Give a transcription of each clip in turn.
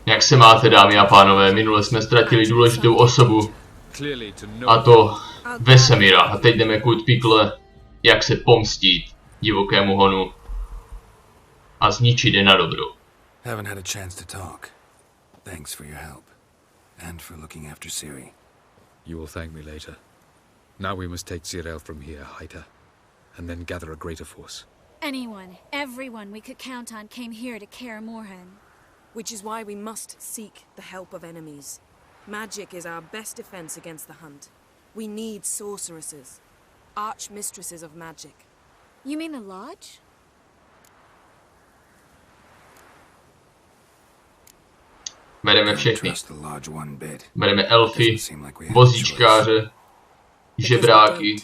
Jak se máte, dámy a pánové? Minule jsme ztratili důležitou osobu, a to Vesemira. A teď jdeme kud pikle, jak se pomstít divokému honu a zničit je na dobro. Haven't had a chance to talk. Thanks for your help and for looking after Ciri. You will thank me later. Now we must take Cyril from here, hide her, and then gather a greater force. Anyone, everyone we could count on came here to Kaer Morhen. Which is why we must seek the help of enemies. Magic is our best defense against the hunt. We need sorceresses, archmistresses of magic. You mean the lodge? Bereme všechny. Bereme elfy, vozíčkáře, žebráky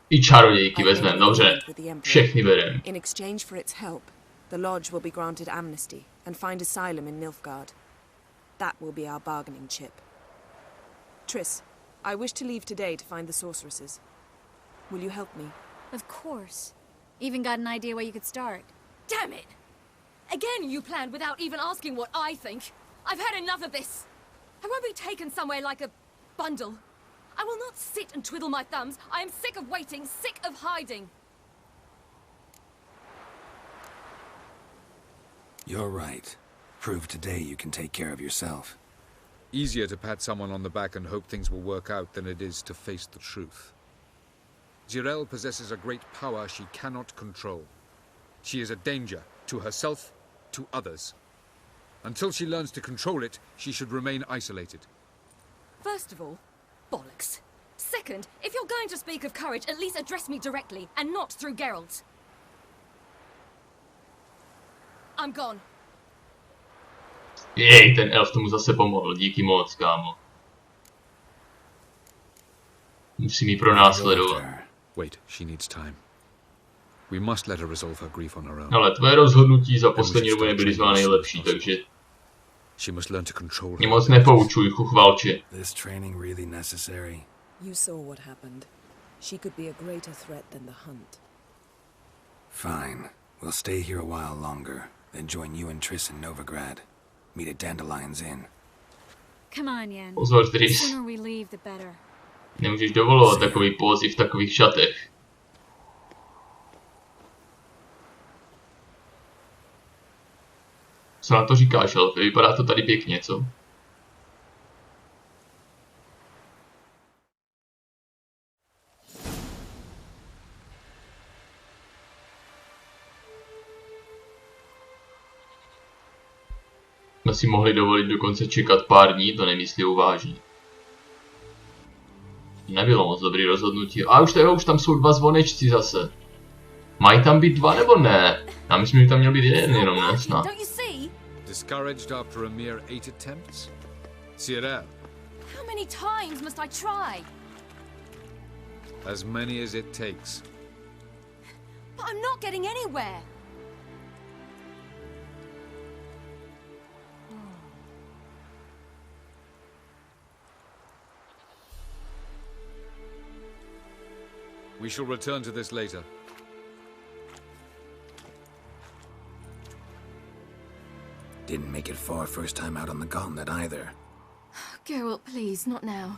i čarodějky vezmeme, dobře. Všechny bereme. In exchange for its help, the lodge will be granted amnesty and find asylum in Nilfgaard. That will be our bargaining chip. Triss, I wish to leave today to find the sorceresses. Will you help me? Of course. Even got an idea where you could start. Damn it! Again you planned without even asking what I think. I've had enough of this. I won't be taken somewhere like a bundle. I will not sit and twiddle my thumbs. I am sick of waiting, sick of hiding. You're right. Prove today you can take care of yourself. Easier to pat someone on the back and hope things will work out than it is to face the truth. Jirel possesses a great power she cannot control. She is a danger to herself, to others. Until she learns to control it, she should remain isolated. First of all, bollocks. Second, if you're going to speak of courage, at least address me directly, and not through Geralt. I'm gone. Jej, ten elf tomu zase pomohl, díky moc, kámo. Musím ji pronásledovat. Wait, she needs time. We must let her resolve her grief on her own. Ale tvoje rozhodnutí za poslední dobu nebyly z nejlepší, takže mě moc nepoučuj, chuchvalče. This training really necessary? You saw what happened. She could be a greater threat than the hunt. Fine. We'll stay here a while longer, then join you and Triss in Novigrad. Meet at Dandelion's Inn. Come on, Yen. Pozor, The Triss. sooner we leave, the better. Nemůžeš dovolovat takový pózy v takových šatech. Co na to říkáš, elfy? Vypadá to tady pěkně, co? Jsme si mohli dovolit dokonce čekat pár dní, to nemyslím vážně. Nebylo moc dobrý rozhodnutí. A už tam jsou dva zvonečci zase. Mají tam být dva nebo ne? Já myslím, že tam měl být jeden jenom, ne? Snad. Discouraged after a mere 8 attempts? Cyril. How many times must I try? As many as it takes. But I'm not getting anywhere. We shall return to this later. Didn't make it far first time out on the gauntlet either. Geralt, please, not now.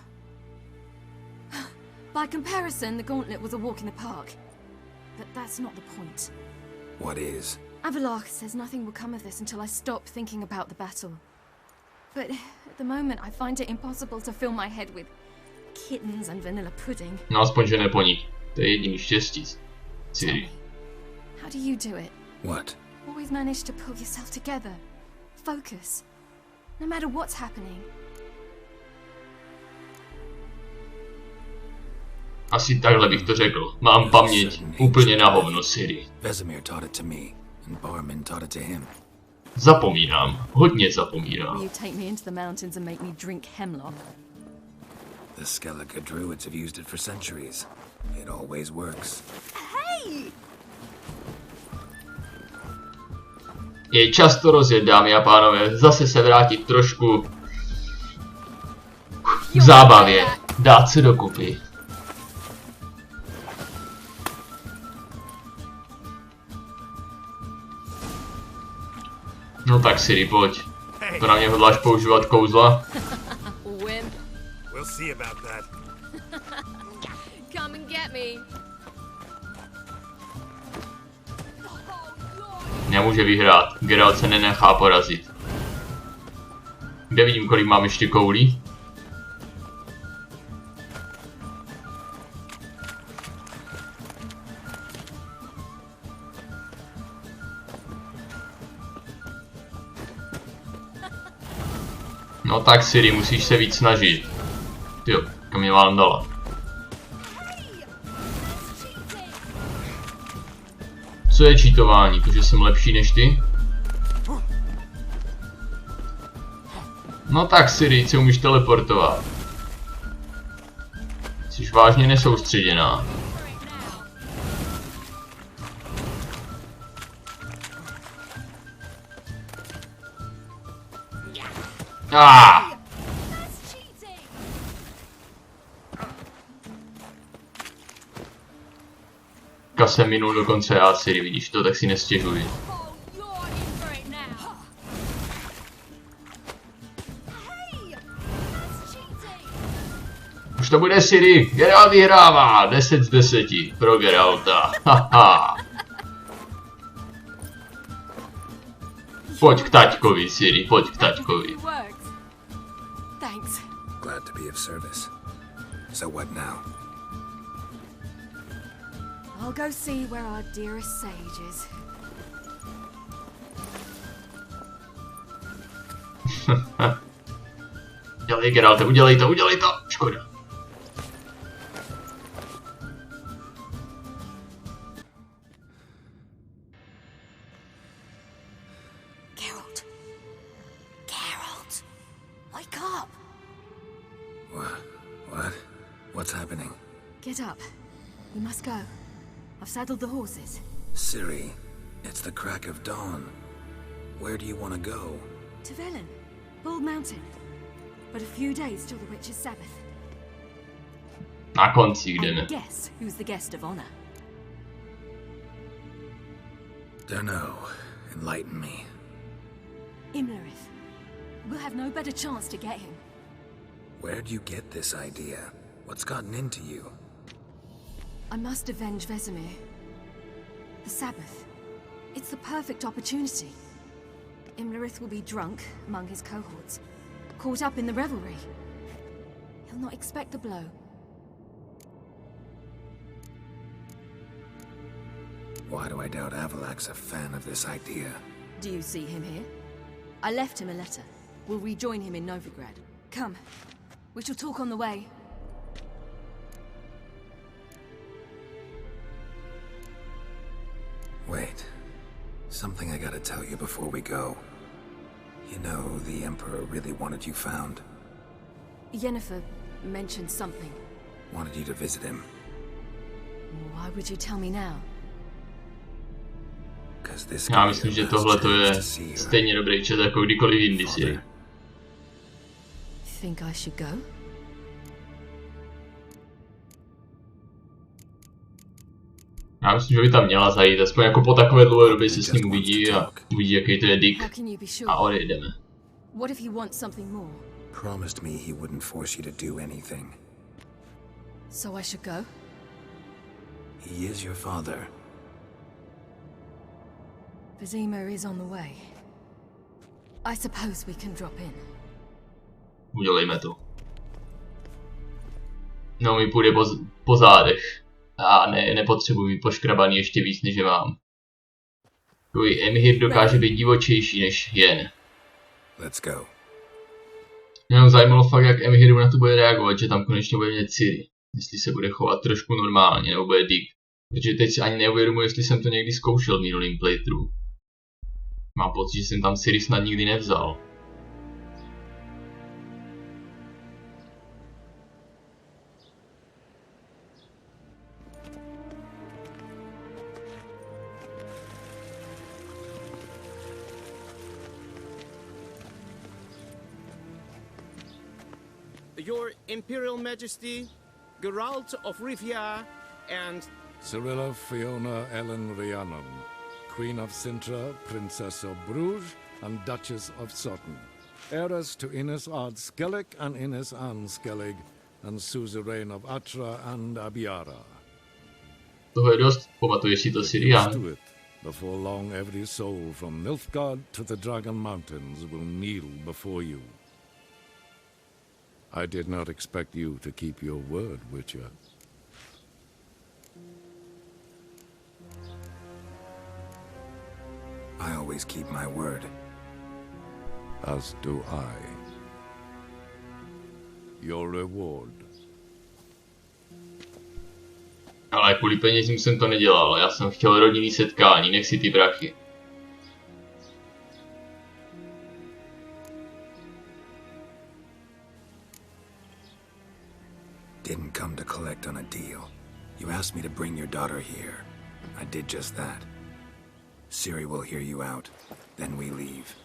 By comparison, the gauntlet was a walk in the park. But that's not the point. What is? Avalach says nothing will come of this until I stop thinking about the battle. But at the moment, I find it impossible to fill my head with kittens and vanilla pudding. No aspoň, že ne po nich. To je jediný štěstí. Ciri. How do you do it? What? Always manage to pull yourself together. Focus. No matter what's happening. Asi takhle bych to řekl. Mám paměť úplně na hovno, Ciri. Vesemir taught it to me, and Barman taught it to him. Zapomínám. Hodně zapomínám. You take me into the mountains and make me drink hemlock. The Skellige druids have used it for centuries. It always works. Hey! Je čas to rozjet, dámy a pánové. Zase se vrátit trošku k zábavě. Dát se dokupy. No No tak Siri, pojď. To na mě hodláš používat kouzla? We'll see about that. Come and get me. Nemůže vyhrát. Geralt se nenechá porazit. Kde vidím, kolik mám ještě koulí? No tak Siri, musíš se víc snažit. Jo, kam mě vám dala. Co je cheatování? To, že jsem lepší než ty? No tak Siri, se umíš teleportovat. Jsi vážně nesoustředěná. Jsem minul dokonce já, Siri, vidíš to, tak si nestěžuji. Už to bude Siri, Geralt vyhrává, 10 z 10 pro Geralta, haha. Pojď k taťkovi, Siri, pojď k taťkovi. Thanks. Glad to be of service. So what now? I'll go see where our dearest sage is. Dělej, Geralte, udělej to, škoda. Geralt. Geralt. Wake up. What? What's happening? Get up. We must go. I've saddled the horses. Ciri, it's the crack of dawn. Where do you want to go? To Velen. Bald Mountain. But a few days till the Witch's Sabbath. Na konci jdeme. And guess who's the guest of honor? Dunno. Enlighten me. Imlerith. We'll have no better chance to get him. Where'd you get this idea? What's gotten into you? I must avenge Vesemir. The Sabbath. It's the perfect opportunity. Imlerith will be drunk among his cohorts, caught up in the revelry. He'll not expect the blow. Why do I doubt Avalak's a fan of this idea? Do you see him here? I left him a letter. We'll rejoin him in Novigrad. Come. We shall talk on the way. Wait. Something I gotta tell you before we go. You know, the Emperor really wanted you found. Yennefer mentioned something. Wanted you to visit him. Why would you tell me now? Já myslím, že tohle to je stejně dobrý čas jako kdykoliv jindy si. Think I should go? Já myslím, že by tam měla zajít, aspoň jako po takové dlouhé době se s ním uvidí a uvidí, jaký to je dick. A odejdeme. What if you want something more? Promised me he wouldn't force you to do anything. So I should go? He is your father. Vesemir is on the way. I suppose we can drop in. Udělejme to. No, mi půjde po zádech. A ne, nepotřebuji mít poškrabaný ještě víc, než je mám. Takový Emhyr dokáže být divočejší než jen. Let's go. Mě zajímalo fakt, jak Emhyr na to bude reagovat, že tam konečně bude mít Ciri. Jestli se bude chovat trošku normálně, nebo bude dick. Protože teď si ani neuvědomuji, jestli jsem to někdy zkoušel v minulým playthrough. Mám pocit, že jsem tam Ciri snad nikdy nevzal. Your Imperial Majesty, Geralt of Rivia, and Cyrilla Fiona Ellen Rhiannon, Queen of Sintra, Princess of Bruges, and Duchess of Sutton, heiress to Innes Ard Skellig and Innes Ann Skellig, and suzerain of Atra and Abiara. Toho je dost, pamatuješ si to, Syrian? Do it. Before long, every soul from Nilfgaard to the Dragon Mountains will kneel before you. I did not expect you to keep your word, Witcher. I always keep my word. As do I. Your reward. Ale kvůli penězům jsem to nedělal, já jsem chtěl rodinný setkání, nech si ty brachy. Didn't come to collect on a deal. You asked me to bring your daughter here. I did just that. Ciri will hear you out. Then we leave.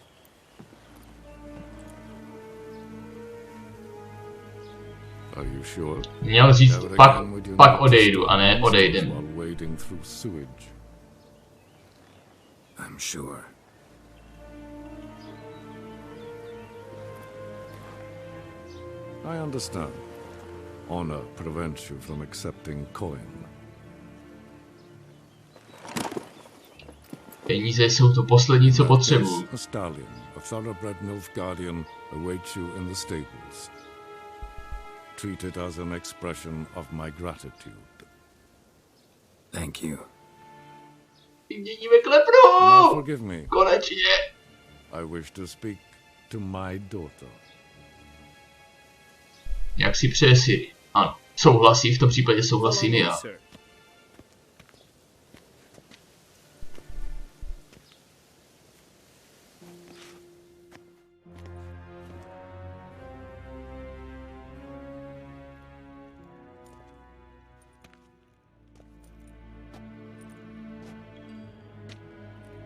Are you sure? Měl říct, pak odejdu, a ne odejdem. Wading through sewage. I'm sure. I understand. Honor prevents you from accepting coin. Peníze jsou to poslední, co potřebuju. A stallion, a thoroughbred Nilfgaardian, awaits you in the stables. Treat it as an expression of my gratitude. Thank you. Vyměníme klepnu! Now forgive me. Konečně! I wish to speak to my daughter. Jak si přeje Ciri? Ano, souhlasí, v tom případě souhlasím i já.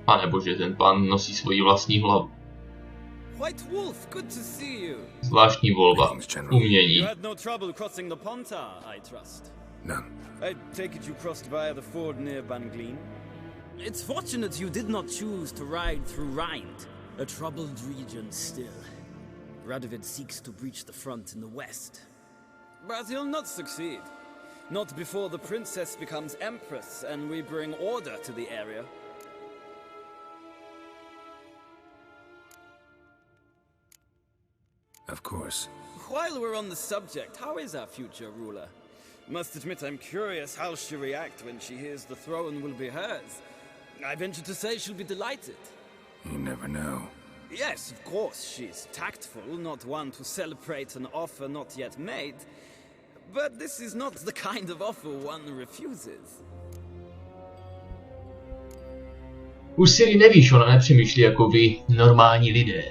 Pane bože, ten pán nosí svoji vlastní hlavu. White Wolf, good to see you. Zvláštní volba. Umění. You had no trouble crossing the Pontar, I trust. None. I take it you crossed via the ford near Bangleen. It's fortunate you did not choose to ride through Rind, a troubled region still. Radovid seeks to breach the front in the west. But he'll not succeed. Not before the princess becomes empress and we bring order to the area. Of course. While we're on the subject, how is our future ruler? Must admit I'm curious how she'll react when she hears the throne will be hers. I venture to say she'll be delighted. You never know. Yes, of course, she's tactful, not one to celebrate an offer not yet made. But this is not the kind of offer one refuses. U Ciri nevíš, ona nepřemýšlí jako vy, normální lidé.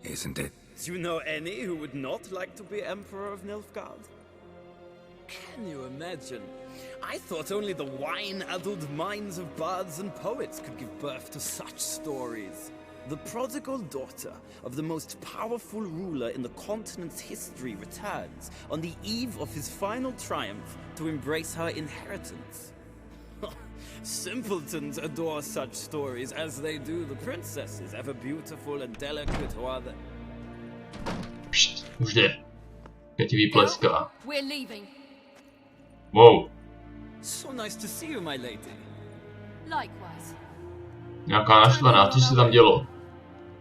Isn't it? Do you know any who would not like to be Emperor of Nilfgaard? Can you imagine? I thought only the wine-addled minds of bards and poets could give birth to such stories. The prodigal daughter of the most powerful ruler in the continent's history returns on the eve of his final triumph to embrace her inheritance. Simpletons adore such stories as they do the princesses, ever beautiful and delicate who are they. Pšt, už jde. Já ti vypleská. We're leaving. Wow. So nice to see you, my lady. Likewise. Nějaká naštvaná, co se tam dělo?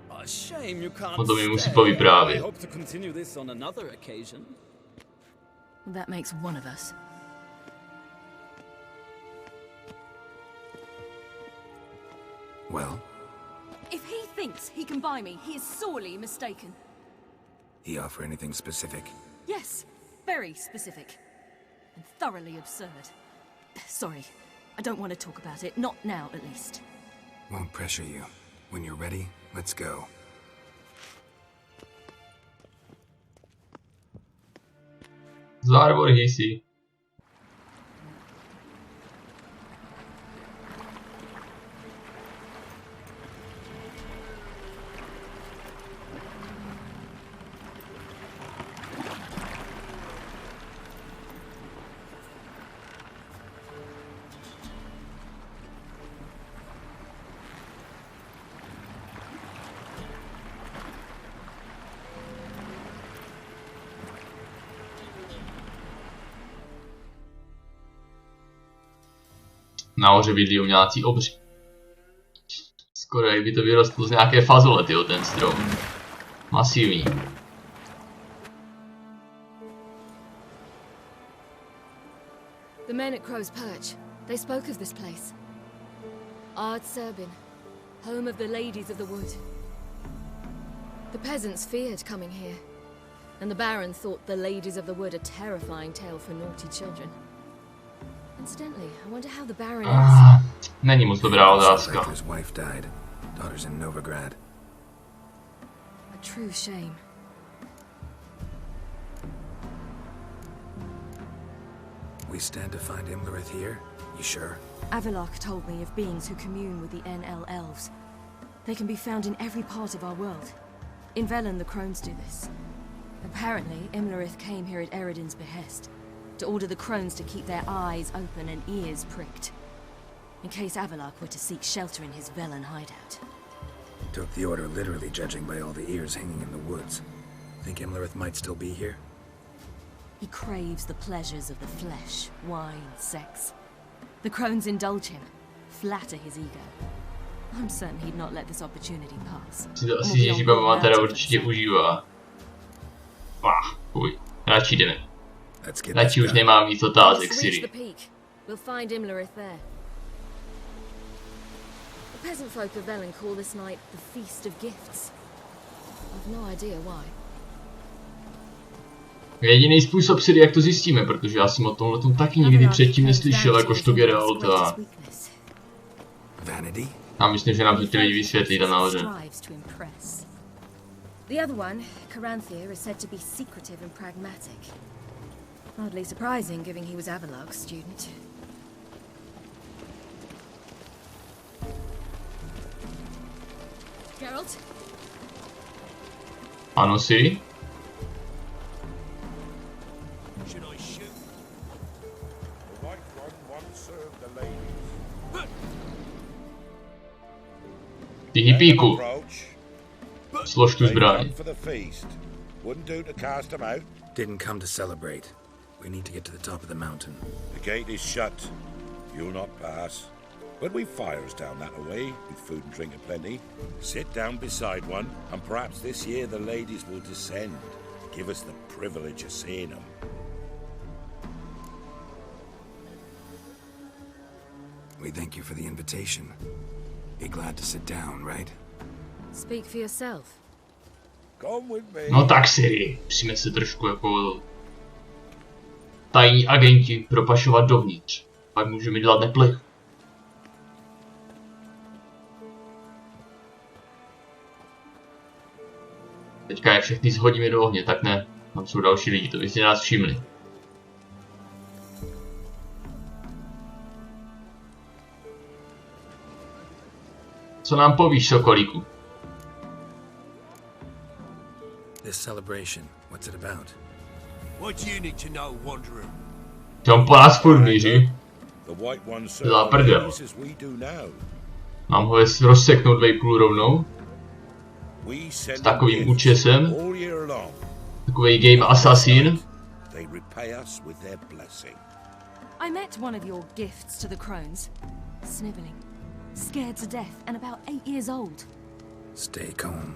A shame you can't O to mi musí stay. povyprávět. I hope to continue this on another occasion. That makes one of us. Well, If he thinks he can buy me, he is sorely mistaken. he offer anything specific? Yes, very specific. And thoroughly absurd. Sorry, I don't want to talk about it. Not now, at least. Won't pressure you. When you're ready, let's go. Zárvorhej si. Nahoře bydlí nějací obři. Skoro jak by to vyrostlo z nějaké fazole, tyjo, ten strom. Masivní. The men at Crow's Perch, they spoke of this place. Ard Serbin, home of the ladies of the wood. The peasants feared coming here, and the Baron thought the ladies of the wood a terrifying tale for naughty children. Incidentally, I wonder how the Baron is. Není moc dobrá otázka. His wife died. Daughter's in Novigrad. A true shame. We stand to find Imlerith here? You sure? Avalok told me of beings who commune with the NL elves. They can be found in every part of our world. In Velen, the crones do this. Apparently, Imlerith came here at Eredin's behest, to order the crones to keep their eyes open and ears pricked, in case Avalok were to seek shelter in his Velen hideout. Took the order literally, judging by all the ears hanging in the woods. Think Imlerith might still be here? He craves the pleasures of the flesh, wine, sex. The crones indulge him, flatter his ego. I'm certain he'd not let this opportunity pass. Si to asi Ježíbaba teda určitě užívá. Fuj, radši jdeme. Radši už nemám víc otázek, Ciri. We'll find Imlerith there. The peasant folk of Velen call this night the Feast of Gifts. I've no idea why. Jediný způsob, Ciri, jak to zjistíme, protože já jsem o tomhletom taky nikdy předtím neslyšel, jakožto Geralt a... Já myslím, že nám to ty lidi vysvětlí tam nahoře. The other one, Caranthir, is said to be secretive and pragmatic. Hardly surprising, given he was Avalok's student. Geralt? Ano, Ciri? Ty hippíku. Slož tu zbraň. Didn't come to celebrate. We need to get to the top of the mountain. The gate is shut. You'll not pass. But we've fires down that way, with food and drink aplenty. Sit down beside one, and perhaps this year the ladies will descend. Give us the privilege of seeing them. We thank you for the invitation. Be glad to sit down, right? Speak for yourself. Come with me. No tak, Ciri, musíme se trošku jako... tajní agenti propašovat dovnitř. Pak můžeme dělat neplech. Teďka je všechny shodíme do ohně, tak ne. Tam jsou další lidi, to byste nás všimli. Co nám povíš, Sokolíku? This celebration, what's it about? What do you need to know, wanderer? On po nás furt míří. Za prdel. Mám ho rozseknout dvejpůl rovnou. S takovým účesem. Takovej game assassin. I met one of your gifts to the crones. Sniveling. Scared to death and about 8 years old. Stay calm.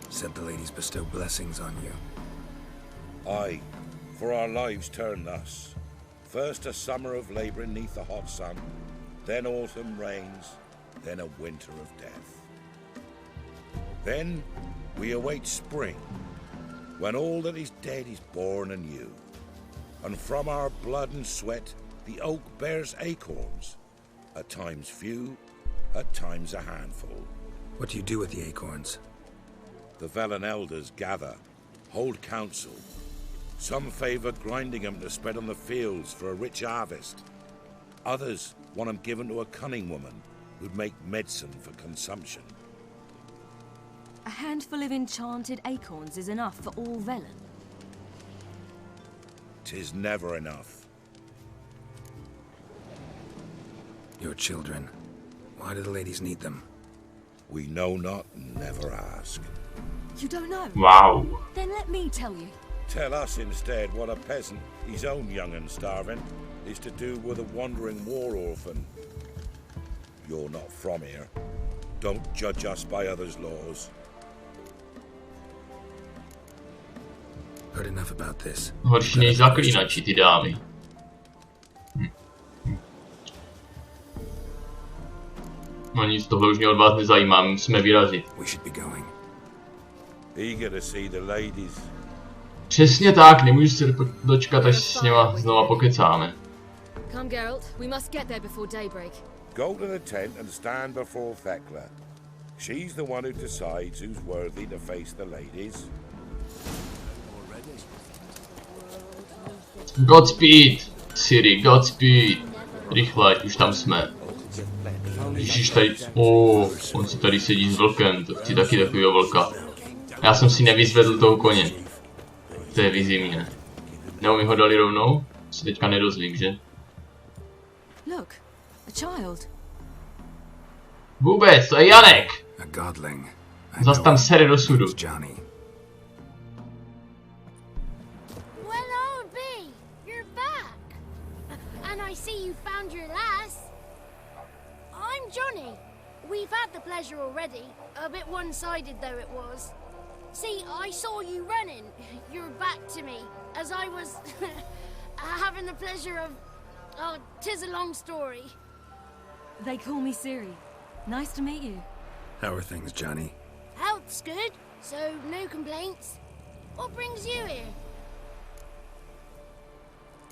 Said the ladies bestow blessings on you. Aye, for our lives turn thus. First a summer of labouring neath the hot sun, then autumn rains, then a winter of death. Then we await spring, when all that is dead is born anew. And from our blood and sweat the oak bears acorns, at times few, at times a handful. What do you do with the acorns? The Velen elders gather, hold council. Some favour grinding them to spread on the fields for a rich harvest. Others want them given to a cunning woman who'd make medicine for consumption. A handful of enchanted acorns is enough for all Velen. 'Tis never enough. Your children. Why do the ladies need them? We know not and never ask. You don't know? Wow. Then let me tell you. Tell us instead what a peasant, his own young and starving, is to do with a wandering war orphan. You're not from here. Don't judge us by others' laws. Heard enough about this. Horší než zaklínači, ty dámy. No nic, tohle už mě od vás nezajímá, musíme vyrazit. Eager to see the ladies. Přesně tak, nemůžu se dočkat, až s něma znova pokecáme. Come, Geralt. We must get there before daybreak. Go to the tent and stand before Thekla. She's the one who decides who's worthy to face the ladies. Godspeed, Ciri, Godspeed. Rychle, už tam jsme. Ježíš tady, on si tady sedí s vlkem, to chci taky takovýho vlka. Já jsem si nevyzvedl toho koně. To je vizimně. Nebo mi ho dali rovnou? Se teďka nedozvím, že? Look, a child. Vůbec, to je Janek! Zas tam sere do sudu. Well, oh, B, you're back. And I see you found your lass. I'm Johnny. We've had the pleasure already. A bit one-sided though it was. See, I saw you running. Your back to me, as I was having the pleasure of... Oh, 'tis a long story. They call me Ciri. Nice to meet you. How are things, Johnny? Health's good, so no complaints. What brings you here?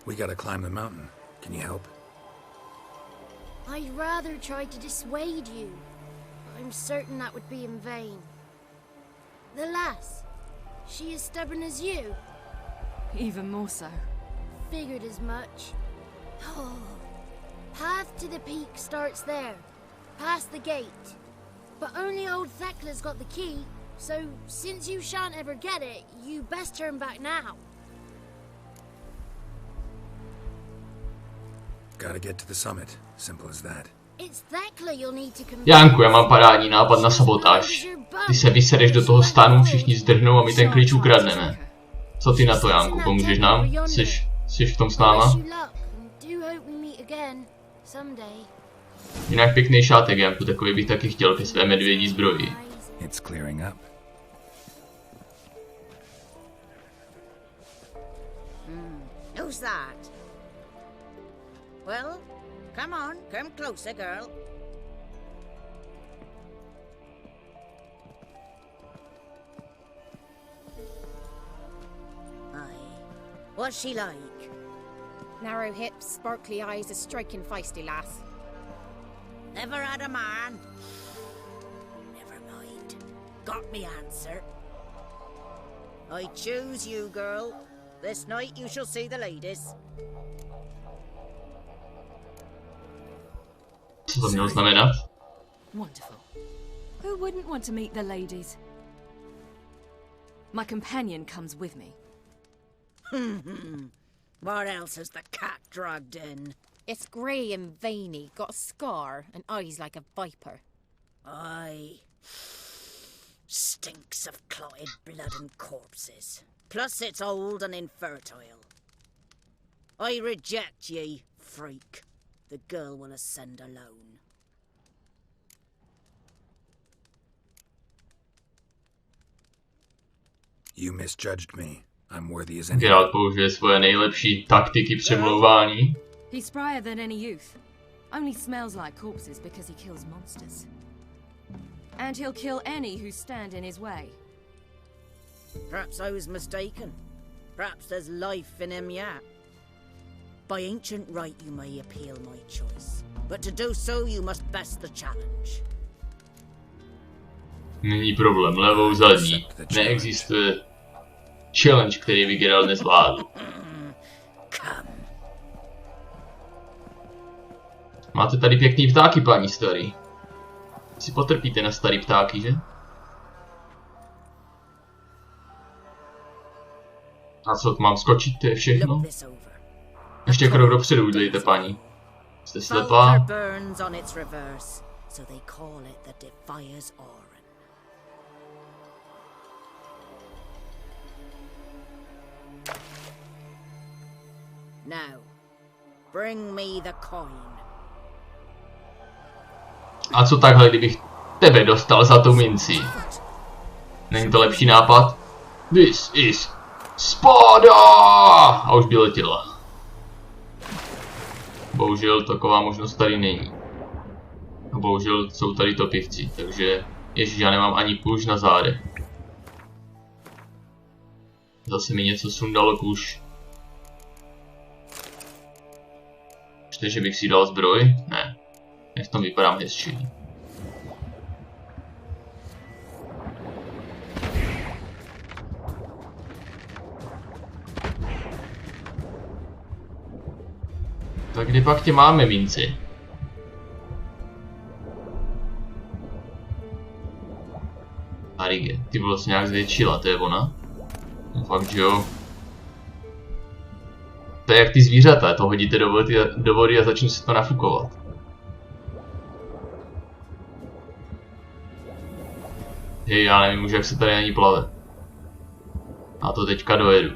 We gotta climb the mountain. Can you help? I'd rather try to dissuade you. I'm certain that would be in vain. The lass, she as stubborn as you? Even more so. Figured as much. Oh, path to the peak starts there, past the gate. But only old Thekla's got the key, so since you shan't ever get it, you best turn back now. Gotta get to the summit. Simple as that. It's Thekla you'll need to convince. Janku, já mám parádní nápad na sabotáž. Ty se vysereš do toho stanu, všichni zdrhnou a my ten klíč ukradneme. Co ty na to, Janku? Pomůžeš nám? Jsi v tom s náma? Jinak pěkný šátek, Janku, takový bych taky chtěl ke své medvědí zbroji. It's clearing up. Who's that? Well, come on, come closer, girl. Aye. What's she like? Narrow hips, sparkly eyes, a striking feisty lass. Never had a man. Never mind. Got me answer. I choose you, girl. This night you shall see the ladies. Co to mělo znamenat? Wonderful. Who wouldn't want to meet the ladies? My companion comes with me. What else has the cat dragged in? It's grey and veiny, got a scar, and eyes like a viper. Aye. Stinks of clotted blood and corpses. Plus it's old and infertile. I reject ye, freak. The girl will ascend alone. You misjudged me. I'm worthy as any. Geralt použije svoje nejlepší taktiky přemlouvání. He's sprier than any youth. Only smells like corpses because he kills monsters. And he'll kill any who stand in his way. Perhaps I was mistaken. Perhaps there's life in him yet. By ancient right you may appeal my choice. But to do so you must best the challenge. Není problém, levou zadní. Neexistuje challenge, který by Geralt nezvládl. Máte tady pěkný ptáky, paní starý. Si potrpíte na starý ptáky, že? A co, mám skočit, to je všechno? Ještě krok dopředu udělejte, paní. Jste slepá? Now, bring me the coin. A co takhle, kdybych tebe dostal za tu minci? Není to lepší nápad? This is spada! A už by letěla. Bohužel taková možnost tady není. A bohužel jsou tady topivci, takže ježiš, já nemám ani kůž na zádech. Zase mi něco sundalo kůž. Ještě, že bych si dal zbroj? Ne. Já v tom vypadám hezčí. Tak kde pak tě máme, minci? Arige, ty vlastně nějak zvětšila, to je ona? No fakt, že jo. To je jak ty zvířata, to hodíte do vody a začne se to nafukovat. Hej, já nevím už, jak se tady ani plave. A to teďka dojedu.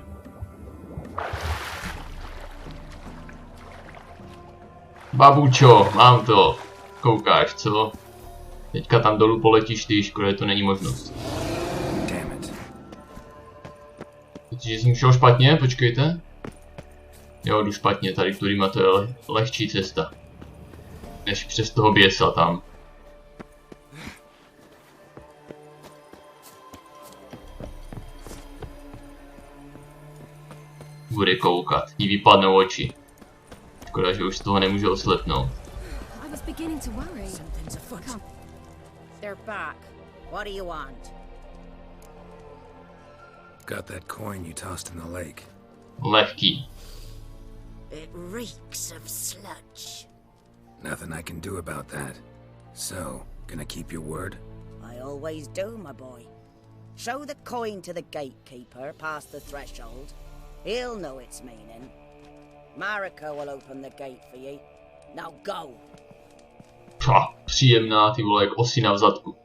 Babučo, mám to. Koukáš, co? Teďka tam dolů poletíš ty, škoda, že to není možnost. Protože jsem šel špatně, počkejte. Jo, jdu špatně, tady tudyma to je lehčí cesta. Než přes toho běsa tam. Bude koukat, jí vypadnou oči. Škoda, že už z toho nemůže oslepnout. They're back. What do you want? Got that coin you tossed in the lake. Lehký. It reeks of sludge. Nothing I can do about that. So, gonna keep your word? I always do, my boy. Show the coin to the gatekeeper past the threshold. He'll know its meaning. Marika will open the gate for you. Now go. Příjemná, ty vole, jak osina v zadku.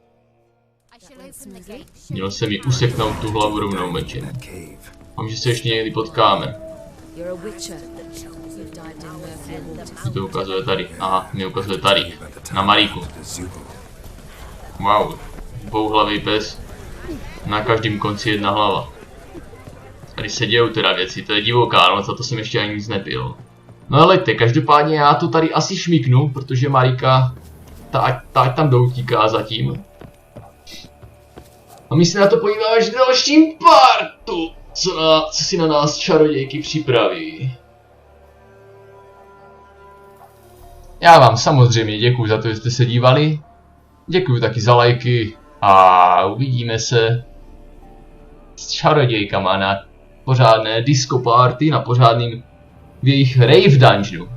Měl se mi useknout tu hlavu rovnou mečem. Mám, že se ještě někdy potkáme. Mi to ukazuje tady. Aha, mi ukazuje tady. Na Maríku. Wow. Dvouhlavý pes. Na každém konci jedna hlava. Tady se dějou teda věci, to je divoká, no za to jsem ještě ani nic nepil. No helejte, každopádně já to tady asi šmíknu, protože Marika ta tam doutíká zatím. A my se na to podíváme až v dalším partu, co si na nás čarodějky připraví. Já vám samozřejmě děkuji za to, že jste se dívali. Děkuji taky za lajky a uvidíme se s čarodějkama na pořádné disco party, na pořádným v jejich rave dungeonu.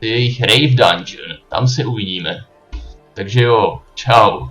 Jejich rave dungeon, tam se uvidíme. Takže jo, čau.